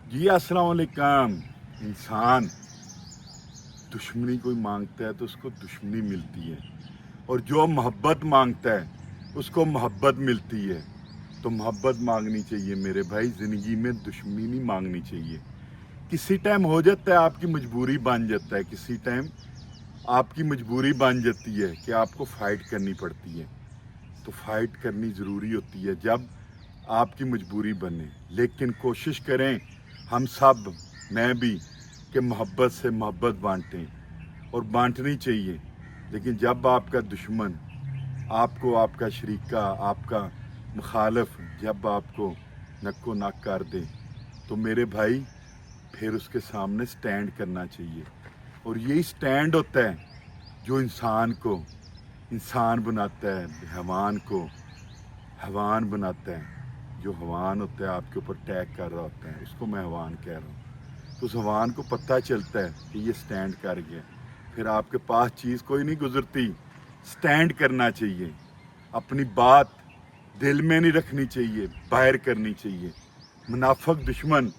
जी अस्सलाम वालेकुम। इंसान दुश्मनी कोई मांगता है तो उसको दुश्मनी मिलती है, और जो मोहब्बत मांगता है उसको मोहब्बत मिलती है। तो मोहब्बत मांगनी चाहिए मेरे भाई, ज़िंदगी में दुश्मनी नहीं मांगनी चाहिए। किसी टाइम हो जाता है, आपकी मजबूरी बन जाता है, किसी टाइम आपकी मजबूरी बन जाती है कि आपको फ़ाइट करनी पड़ती है। तो फाइट करनी ज़रूरी होती है जब आपकी मजबूरी बने। लेकिन कोशिश करें हम सब, मैं भी, कि मोहब्बत से मोहब्बत बांटें, और बांटनी चाहिए। लेकिन जब आपका दुश्मन आपको, आपका शरीका, आपका मुखालफ जब आपको नक्को नाक कर दे, तो मेरे भाई फिर उसके सामने स्टैंड करना चाहिए। और यही स्टैंड होता है जो इंसान को इंसान बनाता है, हैवान को हैवान बनाता है। जो हैवान होता है आपके ऊपर अटैक कर रहा होता है, उसको मैं हैवान कह रहा हूँ। तो उस हैवान को पता चलता है कि ये स्टैंड कर गया, फिर आपके पास चीज़ कोई नहीं गुजरती। स्टैंड करना चाहिए, अपनी बात दिल में नहीं रखनी चाहिए, बाहर करनी चाहिए। मुनाफिक दुश्मन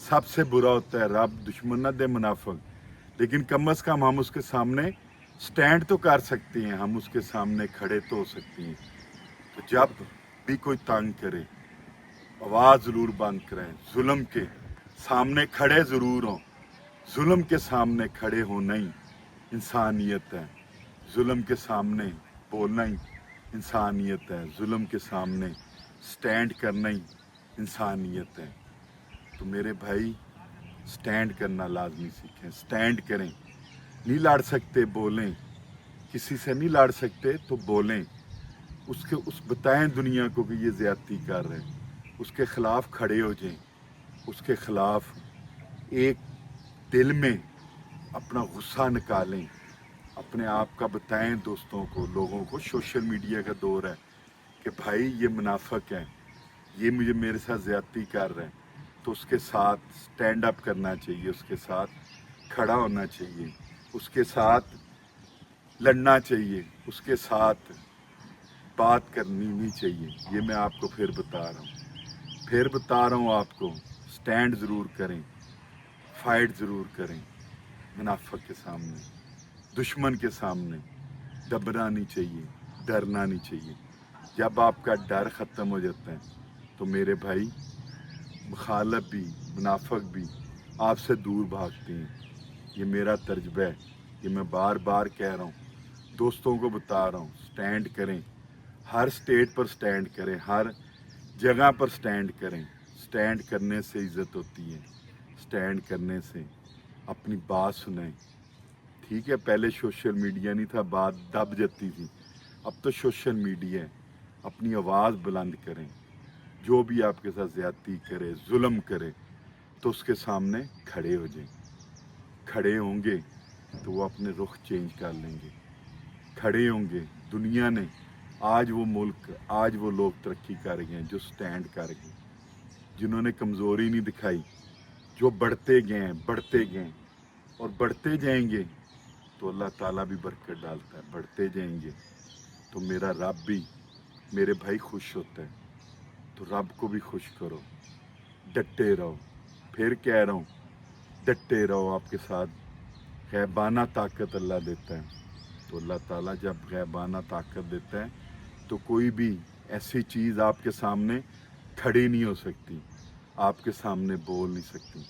सबसे बुरा होता है, रब दुश्मन ना दे मुनाफिक। लेकिन कम अज़ कम हम उसके सामने स्टैंड तो कर सकते हैं, हम उसके सामने खड़े तो हो सकते हैं। तो जब भी कोई तंग करे, आवाज़ ज़रूर बंद करें। जुल्म के सामने खड़े ज़रूर हों। जुल्म के सामने खड़े होना ही इंसानियत है। जुल्म के सामने बोलना ही इंसानियत है। जुल्म के सामने स्टैंड करना ही इंसानियत है। तो मेरे भाई, स्टैंड करना लाजमी सीखें, स्टैंड करें। नहीं लड़ सकते, बोलें। किसी से नहीं लड़ सकते तो बोलें, उसके उस बताएं दुनिया को कि ये ज़्यादती कर रहे हैं, उसके ख़िलाफ़ खड़े हो जाएं। उसके ख़िलाफ़ एक दिल में अपना गुस्सा निकालें, अपने आप का बताएं दोस्तों को, लोगों को। सोशल मीडिया का दौर है कि भाई ये मुनाफिक है, ये मुझे मेरे साथ ज़्यादती कर रहे हैं, तो उसके साथ स्टैंड अप करना चाहिए, उसके साथ खड़ा होना चाहिए, उसके साथ लड़ना चाहिए, उसके साथ बात करनी नहीं चाहिए। ये मैं आपको फिर बता रहा हूँ, फिर बता रहा हूँ आपको, स्टैंड ज़रूर करें, फाइट ज़रूर करें। मुनाफिक के सामने, दुश्मन के सामने दबना नहीं चाहिए, डरना नहीं चाहिए। जब आपका डर ख़त्म हो जाता है तो मेरे भाई, मुखालफ भी, मुनाफिक भी आपसे दूर भागते हैं। ये मेरा तजर्बा है, ये मैं बार बार कह रहा हूँ, दोस्तों को बता रहा हूँ। स्टैंड करें, हर स्टेट पर स्टैंड करें, हर जगह पर स्टैंड करें। स्टैंड करने से इज़्ज़त होती है, स्टैंड करने से अपनी बात सुनाएं। ठीक है, पहले सोशल मीडिया नहीं था, बात दब जाती थी, अब तो सोशल मीडिया है। अपनी आवाज़ बुलंद करें। जो भी आपके साथ ज़्यादती करे, जुल्म करे, तो उसके सामने खड़े हो जाएं। खड़े होंगे तो वो अपने रुख चेंज कर लेंगे। खड़े होंगे, दुनिया ने आज वो मुल्क, आज वो लोग तरक्की कर गए हैं जो स्टैंड कर गए, जिन्होंने कमज़ोरी नहीं दिखाई, जो बढ़ते गए, बढ़ते गए और बढ़ते जाएंगे। तो अल्लाह ताला भी बरकत डालता है, बढ़ते जाएंगे तो मेरा रब भी, मेरे भाई, खुश होता है। तो रब को भी खुश करो, डटे रहो। फिर कह रहा हूँ, डटे रहो। आपके साथ गैबाना ताकत अल्लाह देता है। तो अल्लाह ताला जब गैबाना ताकत देता है तो कोई भी ऐसी चीज़ आपके सामने खड़ी नहीं हो सकती, आपके सामने बोल नहीं सकती।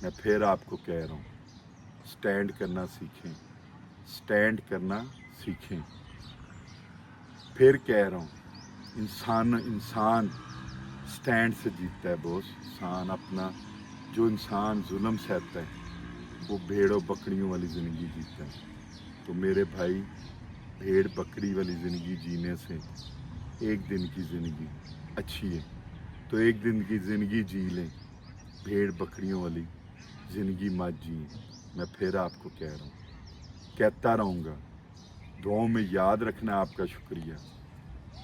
मैं फिर आपको कह रहा हूँ, स्टैंड करना सीखें, स्टैंड करना सीखें। फिर कह रहा हूँ, इंसान इंसान स्टैंड से जीतता है बॉस। इंसान अपना, जो इंसान जुल्म सहता है वो भेड़ों बकरियों वाली ज़िंदगी जीता है। तो मेरे भाई, भेड़ बकरी वाली ज़िंदगी जीने से एक दिन की ज़िंदगी अच्छी है, तो एक दिन की ज़िंदगी जी लें, भेड़ बकरियों वाली ज़िंदगी मत जिए। मैं फिर आपको कह रहा हूँ, कहता रहूँगा, दुआओं में याद रखना। आपका शुक्रिया।